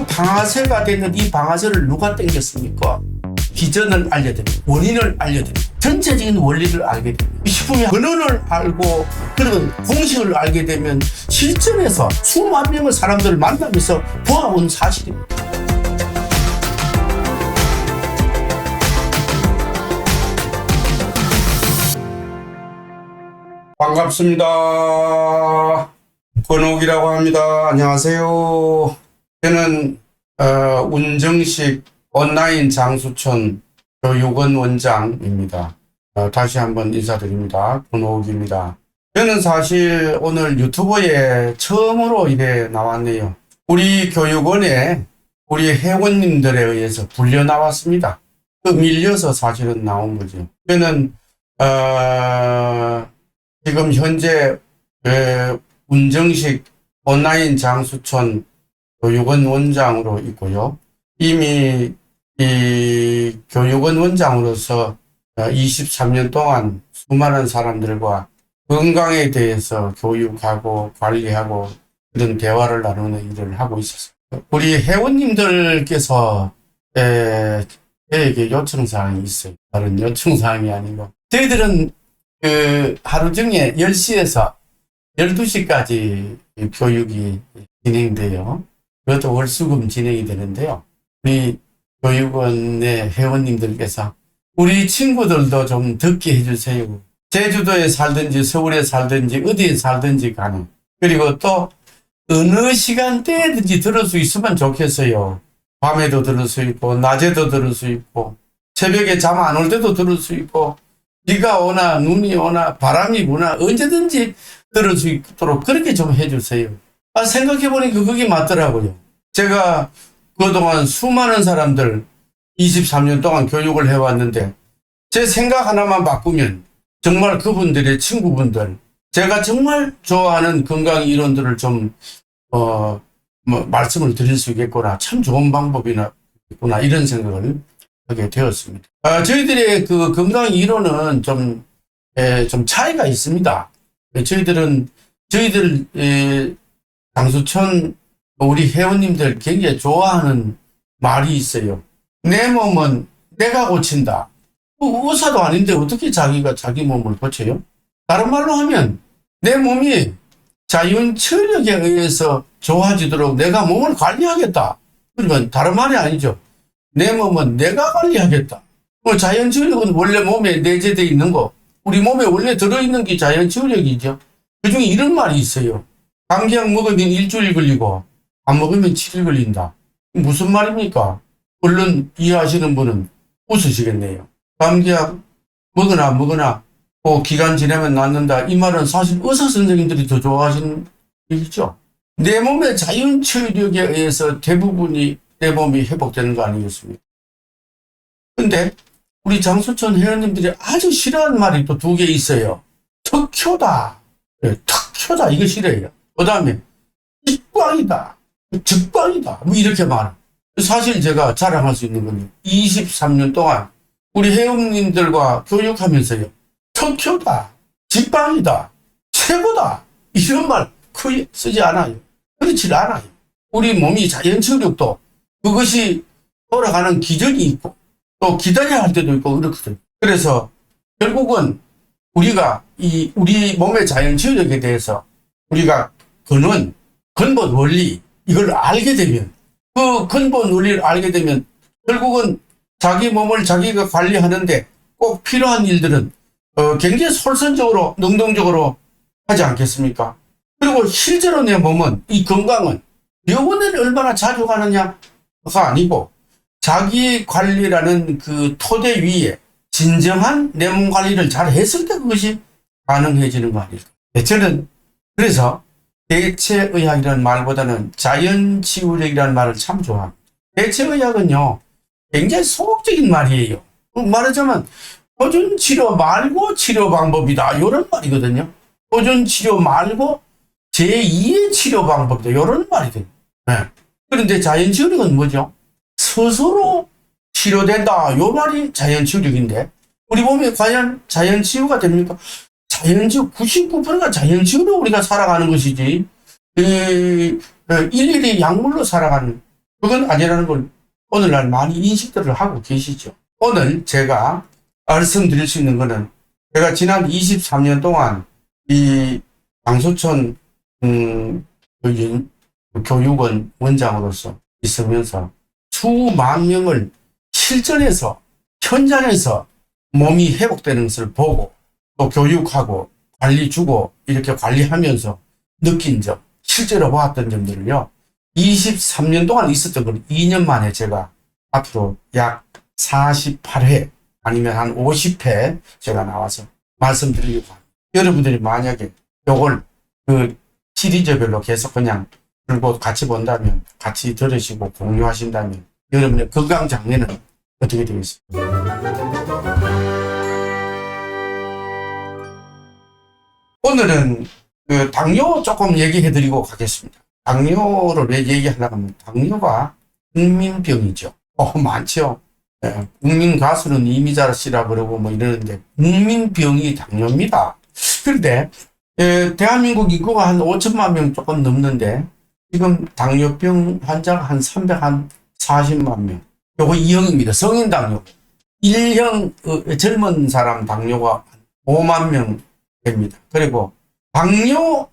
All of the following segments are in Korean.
방아쇠가 되는 이 방아쇠를 누가 당겼습니까? 기전을 알려드립니다. 원인을 알려드립니다. 전체적인 원리를 알게 됩니다. 식품의 근원을 알고 그런 공식을 알게 되면 실전에서 수만 명의 사람들을 만나면서 보아온 사실입니다. 반갑습니다. 권옥이라고 합니다. 안녕하세요. 저는 운정식 온라인 장수촌 교육원 원장입니다. 다시 한번 인사드립니다. 권옥입니다. 저는 사실 오늘 유튜브에 처음으로 이래 나왔네요. 우리 교육원에 우리 회원님들에 의해서 불려 나왔습니다. 밀려서 사실은 나온 거죠. 저는 지금 현재 운정식 온라인 장수촌 교육원 원장으로 있고요. 이미 이 교육원 원장으로서 23년 동안 수많은 사람들과 건강에 대해서 교육하고 관리하고 그런 대화를 나누는 일을 하고 있었어요. 우리 회원님들께서 저에게 요청사항이 있어요. 다른 요청사항이 아니고 저희들은 하루 중에 10시에서 12시까지 교육이 진행돼요. 그것도 월수금 진행이 되는데요. 우리 교육원의 회원님들께서 우리 친구들도 좀 듣게 해주세요. 제주도에 살든지 서울에 살든지 어디에 살든지 가는. 그리고 또 어느 시간대든지 들을 수 있으면 좋겠어요. 밤에도 들을 수 있고 낮에도 들을 수 있고 새벽에 잠 안 올 때도 들을 수 있고 비가 오나 눈이 오나 바람이 부나 언제든지 들을 수 있도록 그렇게 좀 해주세요. 생각해보니까 그게 맞더라고요. 제가 그동안 수많은 사람들 23년 동안 교육을 해왔는데 제 생각 하나만 바꾸면 정말 그분들의 친구분들 제가 정말 좋아하는 건강 이론들을 좀 말씀을 드릴 수 있겠구나. 참 좋은 방법이구나 이런 생각을 하게 되었습니다. 저희들의 그 건강 이론은 좀 차이가 있습니다. 저희들 장수촌 우리 회원님들 굉장히 좋아하는 말이 있어요. 내 몸은 내가 고친다. 의사도 아닌데 어떻게 자기가 자기 몸을 고쳐요? 다른 말로 하면 내 몸이 자연처력에 의해서 좋아지도록 내가 몸을 관리하겠다. 그러면 다른 말이 아니죠. 내 몸은 내가 관리하겠다. 자연치유력은 원래 몸에 내재되어 있는 거, 우리 몸에 원래 들어있는 게 자연치유력이죠. 그중에 이런 말이 있어요. 감기약 먹으면 일주일 걸리고 안 먹으면 7일 걸린다. 무슨 말입니까? 얼른 이해하시는 분은 웃으시겠네요. 감기약 먹으나 안 먹으나 기간 지나면 낫는다. 이 말은 사실 의사 선생님들이 더 좋아하시는 얘기죠. 내 몸의 자연치유력에 의해서 대부분이 내 몸이 회복되는 거 아니겠습니까? 근데 우리 장수촌 회원님들이 아주 싫어하는 말이 또 2개 있어요. 특효다. 특효다. 이거 싫어해요. 그 다음에 직방이다. 직방이다. 뭐 이렇게 말해요. 사실 제가 자랑할 수 있는 건 23년 동안 우리 회원님들과 교육하면서요. 특효다. 직방이다. 최고다. 이런 말 거의 쓰지 않아요. 그렇지 않아요. 우리 몸이 자연치유력도 그것이 돌아가는 기전이 있고 또 기다려야 할 때도 있고 그렇거든요. 그래서 결국은 우리가 우리 몸의 자연치유력에 대해서 우리가 근본 원리 이걸 알게 되면 그 근본 원리를 알게 되면 결국은 자기 몸을 자기가 관리하는데 꼭 필요한 일들은 굉장히 솔선적으로 능동적으로 하지 않겠습니까? 그리고 실제로 내 몸은 이 건강은 병원에 얼마나 자주 가느냐가 아니고 자기 관리라는 그 토대 위에 진정한 내 몸 관리를 잘 했을 때 그것이 가능해지는 거 아닐까. 저는 그래서 대체의학이라는 말보다는 자연치유력이라는 말을 참 좋아합니다. 대체의학은요 굉장히 소극적인 말이에요. 말하자면 표준치료 말고 치료 방법이다 이런 말이거든요. 표준치료 말고 제2의 치료 방법이다 이런 말이거든요. 그런데 자연치유력은 뭐죠? 스스로 치료된다. 이 말이 자연치유력인데 우리 몸에 과연 자연치유가 됩니까? 자연치유 99%가 자연치유로 우리가 살아가는 것이지 일일이 약물로 살아가는 그건 아니라는 걸 오늘날 많이 인식들을 하고 계시죠. 오늘 제가 말씀드릴 수 있는 거는 제가 지난 23년 동안 이 장소촌 교육원 원장으로서 있으면서 수만 명을 실전에서 현장에서 몸이 회복되는 것을 보고 또 교육하고 관리 주고 이렇게 관리하면서 느낀 점, 실제로 보았던 점들을요. 23년 동안 있었던 걸 2년 만에 제가 앞으로 약 48회 아니면 한 50회 제가 나와서 말씀드리려고 합니다. 여러분들이 만약에 요걸 그 시리즈별로 계속 그냥 들고 같이 본다면, 같이 들으시고 공유하신다면 여러분의 건강 장래는 어떻게 되겠습니까? 오늘은 그 당뇨 조금 얘기해 드리고 가겠습니다. 당뇨를 왜 얘기하려고 하면 당뇨가 국민병이죠. 많죠. 예, 국민 가수는 이미자 씨라 그러고 뭐 이러는데 국민병이 당뇨입니다. 그런데 대한민국 인구가 한 5천만 명 조금 넘는데 지금 당뇨병 환자가 한 340만 명. 요거 2형입니다. 성인 당뇨. 1형 젊은 사람 당뇨가 5만 명 됩니다. 그리고 당뇨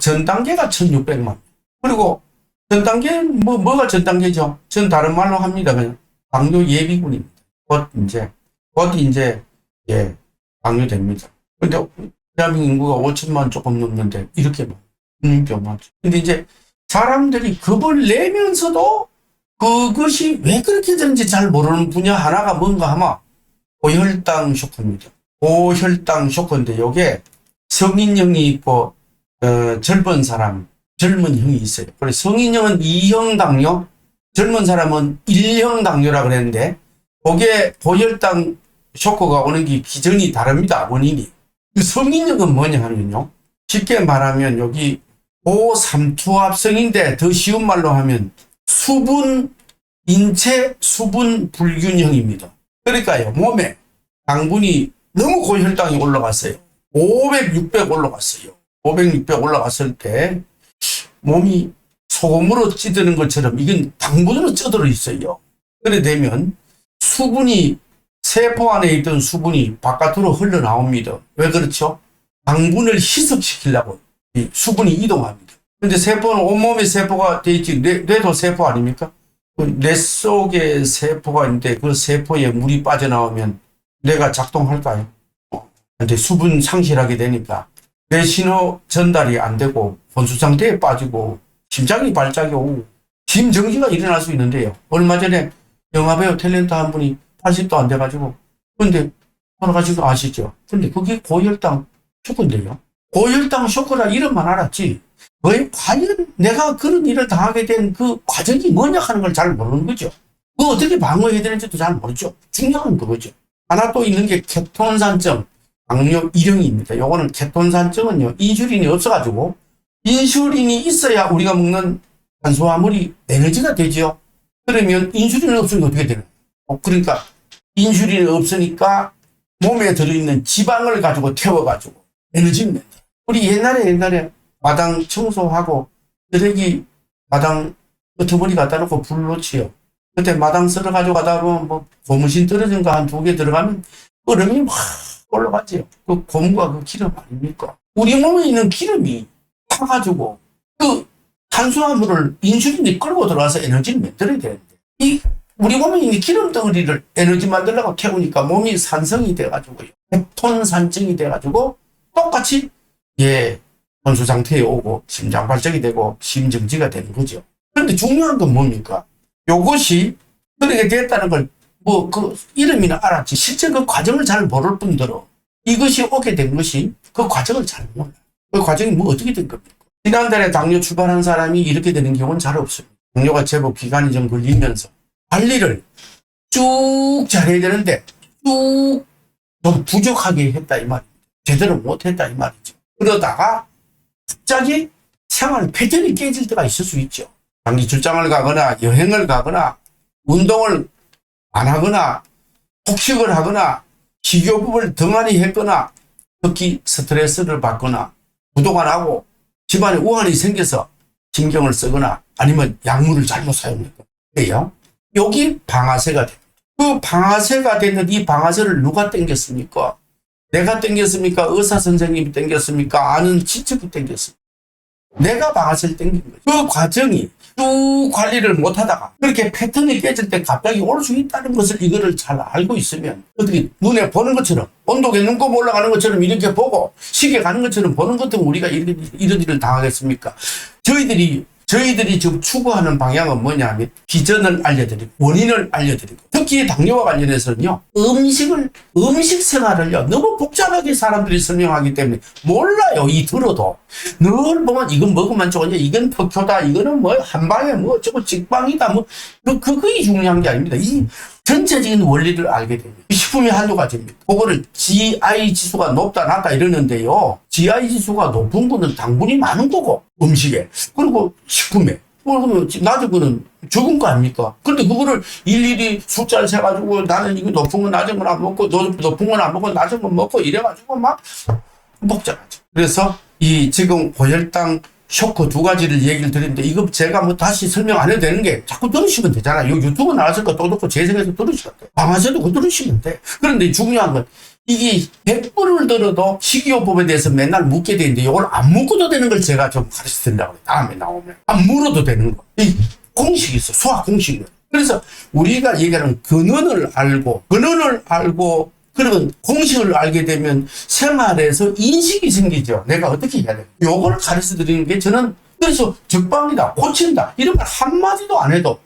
전 단계가 1600만 명. 그리고 전 단계는 뭐가 전 단계죠? 전 다른 말로 합니다. 그냥 당뇨 예비군입니다. 곧 이제 예, 당뇨 됩니다. 근데 대한민국 인구가 5천만 조금 넘는데 이렇게 국민병 많죠. 근데 이제 사람들이 겁을 내면서도 그것이 왜 그렇게 되는지 잘 모르는 분야 하나가 뭔가 하면 고혈당 쇼크입니다. 고혈당 쇼크인데 요게 성인형이 있고 젊은 형이 있어요. 그래서 성인형은 2형 당뇨, 젊은 사람은 1형 당뇨라 그랬는데 그게 고혈당 쇼크가 오는 게 기전이 다릅니다. 원인이. 성인형은 뭐냐 하면요. 쉽게 말하면 여기 고삼투압성인데 더 쉬운 말로 하면 인체 수분 불균형입니다. 그러니까요. 몸에 당분이 너무 고혈당이 올라갔어요. 500, 600 올라갔어요. 500, 600 올라갔을 때 몸이 소금으로 찌드는 것처럼 이건 당분으로 쪄들어 있어요. 그래 되면 수분이 세포 안에 있던 수분이 바깥으로 흘러나옵니다. 왜 그렇죠? 당분을 희석시키려고 이 수분이 이동합니다. 근데 세포는 온몸에 세포가 돼 있지 뇌도 세포 아닙니까? 뇌 속에 세포가 있는데 그 세포에 물이 빠져나오면 뇌가 작동할까요? 근데 수분 상실하게 되니까 뇌 신호 전달이 안 되고 혼수 상태에 빠지고 심장이 발작이 오고 심정지가 일어날 수 있는데요. 얼마 전에 영화배우 탤런트 한 분이 80도 안 돼가지고 근데 돌아가시고 아시죠? 근데 그게 고혈당 쇼크인데요. 고혈당 쇼크라 이름만 알았지 왜 과연 내가 그런 일을 당하게 된 그 과정이 뭐냐 하는 걸 잘 모르는 거죠. 그 어떻게 방어해야 되는지도 잘 모르죠. 중요한 그거죠. 하나 또 있는 게 케톤산증, 당뇨 1형입니다. 요거는 케톤산증은요, 인슐린이 없어가지고, 인슐린이 있어야 우리가 먹는 탄수화물이 에너지가 되죠. 그러면 인슐린이 없으니까 어떻게 되나요? 그러니까 인슐린이 없으니까 몸에 들어있는 지방을 가지고 태워가지고 에너지를 낸다. 우리 옛날에 마당 청소하고 쓰레기 마당 끄트머리 갖다 놓고 불 놓지요. 그때 마당 썰어가지고 가다 보면 뭐 고무신 떨어진 거 한 2개 들어가면 얼음이 막 올라가지요. 그 고무가 그 기름 아닙니까? 우리 몸에 있는 기름이 타가지고 그 탄수화물을 인슐린이 끌고 들어와서 에너지를 만들어야 되는데 이 우리 몸에 있는 기름 덩어리를 에너지 만들려고 태우니까 몸이 산성이 돼가지고요. 케톤산증이 돼가지고 똑같이 혼수 상태에 오고 심장 발작이 되고 심정지가 되는 거죠. 그런데 중요한 건 뭡니까? 요것이 그렇게 됐다는 걸 그 이름이나 알았지 실제 그 과정을 잘 모를 뿐더러 이것이 오게 된 것이 그 과정을 잘 몰라요. 그 과정이 뭐 어떻게 된 겁니까? 지난달에 당뇨 출발한 사람이 이렇게 되는 경우는 잘 없습니다. 당뇨가 제법 기간이 좀 걸리면서 관리를 쭉 잘해야 되는데 쭉 좀 부족하게 했다 이 말입니다. 제대로 못했다 이 말이죠. 그러다가 갑자기 생활 패턴이 깨질 때가 있을 수 있죠. 장기 출장을 가거나 여행을 가거나 운동을 안 하거나 폭식을 하거나 식욕을 덩하니 했거나 특히 스트레스를 받거나 구독 안 하고 집안에 우환이 생겨서 신경을 쓰거나 아니면 약물을 잘못 사용했거든요. 여기 방아쇠가 됩니다. 그 방아쇠가 되는 이 방아쇠를 누가 당겼습니까? 내가 당겼습니까? 의사 선생님이 당겼습니까? 아는 친척이 당겼습니까? 내가 방아쇠를 당긴 거죠. 그 과정이 쭉 관리를 못 하다가 그렇게 패턴이 깨질 때 갑자기 올 수 있다는 것을 이거를 잘 알고 있으면 어떻게 눈에 보는 것처럼 온도계 눈곱 올라가는 것처럼 이렇게 보고 시계 가는 것처럼 보는 것도 우리가 이런 일을 당하겠습니까? 저희들이 지금 추구하는 방향은 뭐냐 하면 기전을 알려드리고 원인을 알려드리고 특히 당뇨와 관련해서는요 음식 생활을요 너무 복잡하게 사람들이 설명하기 때문에 몰라요. 이 들어도 늘 보면 이건 먹으면 좋으냐 이건 퍽효다 이거는 뭐 한방에 뭐 저거 직방이다 뭐 그게 중요한 게 아닙니다. 이 전체적인 원리를 알게 됩니다. 식품이 한두 가지입니다. 그거를 GI 지수가 높다 낮다 이러는데요. GI 지수가 높은 거는 당분이 많은 거고 음식에 그리고 식품에 그러면 낮은 거는 적은 거 아닙니까? 그런데 그거를 일일이 숫자를 세가지고 나는 이거 높은 건 낮은 건 안 먹고 높은 건 안 먹고 낮은 건 먹고 이래가지고 막 복잡하죠. 그래서 이 지금 고혈당 쇼크 두 가지를 얘기를 드리는데 이거 제가 뭐 다시 설명 안 해도 되는 게 자꾸 들으시면 되잖아요. 유튜브 나왔으니까 또 듣고 재생해서 들으시면 돼. 방아쇠도 그거 들으시면 돼. 그런데 중요한 건 이게 100번을 들어도 식이요법에 대해서 맨날 묻게 되는데 이걸 안 묻고도 되는 걸 제가 좀 가르쳐 드린다고 다음에 나오면 안 물어도 되는 거. 이 공식이 있어. 수학 공식이. 그래서 우리가 얘기하는 근원을 알고 그러면 공식을 알게 되면 생활에서 인식이 생기죠. 내가 어떻게 해야 돼? 요걸 가르쳐 드리는 게 저는 그래서 적방이다, 고친다 이런 말 한마디도 안 해도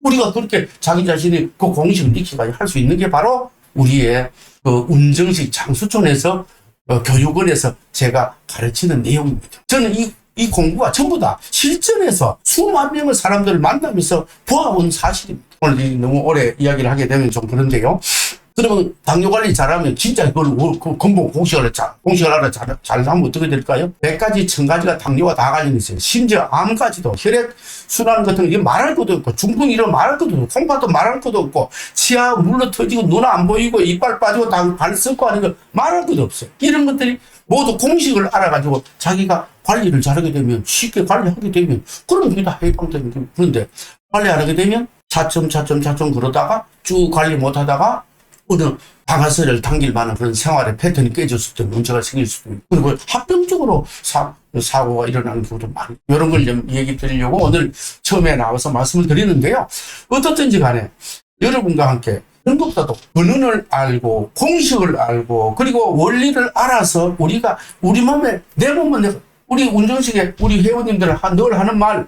우리가 그렇게 자기 자신이 그 공식을 익히까지 할 수 있는 게 바로 우리의 그 운정식 장수촌에서 교육원에서 제가 가르치는 내용입니다. 저는 이 공부가 전부 다 실전에서 수만 명의 사람들을 만나면서 보아온 사실입니다. 오늘 너무 오래 이야기를 하게 되면 좀 그런데요. 그러면 당뇨 관리 잘하면 진짜 그걸 근본 공식을 알아 잘하면 어떻게 될까요? 100가지, 1000가지가 당뇨와 다 관련이 있어요. 심지어 암까지도 혈액 순환 같은 거 말할 것도 없고 중풍 이런 말할 것도 없고 콩팥도 말할 것도 없고 치아 물러 터지고 눈 안 보이고 이빨 빠지고 발 썩고 하는 거 말할 것도 없어요. 이런 것들이 모두 공식을 알아가지고 자기가 관리를 잘하게 되면 쉽게 관리하게 되면 그럼 그게 다 해방되는 거예요. 그런데 관리 안 하게 되면 차츰 그러다가 쭉 관리 못 하다가 어느 방아쇠를 당길 만한 그런 생활의 패턴이 깨졌을 때 문제가 생길 수도 있고 그리고 합병적으로 사고가 일어나는 경우도 많아요. 이런 걸 좀 얘기 드리려고 오늘 처음에 나와서 말씀을 드리는데요. 어떻든지 간에 여러분과 함께 전부터도 근원을 알고 공식을 알고 그리고 원리를 알아서 우리가 우리 몸에 내 몸은 우리 운전식에 우리 회원님들 늘 하는 말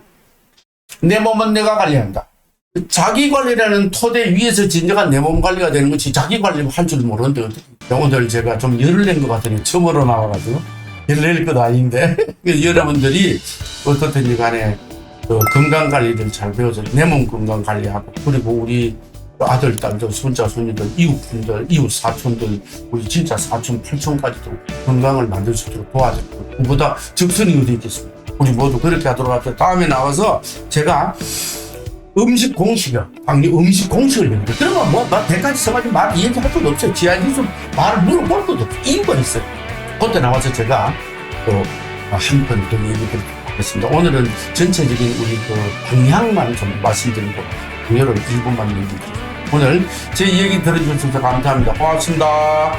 내 몸은 내가 관리한다. 자기 관리라는 토대 위에서 진정한 내 몸 관리가 되는 것이 자기 관리를 할 줄 모르는데 어떻게 오늘 제가 좀 열을 낸 것 같으니 처음으로 나와가지고 열을 낼 것도 아닌데 여러분들이 어떻든지 간에 건강 관리를 잘 배워서 내 몸 건강 관리하고 그리고 우리 아들, 딸들, 손자, 손녀들, 이웃분들, 이웃 사촌들 우리 진짜 사촌, 팔촌까지도 건강을 만들 수 있도록 도와드리고 그보다 적선이 어디 있겠습니까? 우리 모두 그렇게 하도록 합시다. 다음에 나와서 제가 음식 공식이요. 음식 공식을 얘기해. 그러면 뭐, 100가지 써가지고 말 얘기할 것도 없어요. 지하에서 좀 말을 물어볼 것도 없어요. 이유가 있어요. 그때 나와서 제가 또 한 번 더 얘기 드리도록 하겠습니다. 오늘은 전체적인 우리 그 방향만 좀 말씀드리고, 당뇨를 1분만 얘기해 드릴게요. 오늘 제 얘기 들어주셔서 감사합니다. 고맙습니다.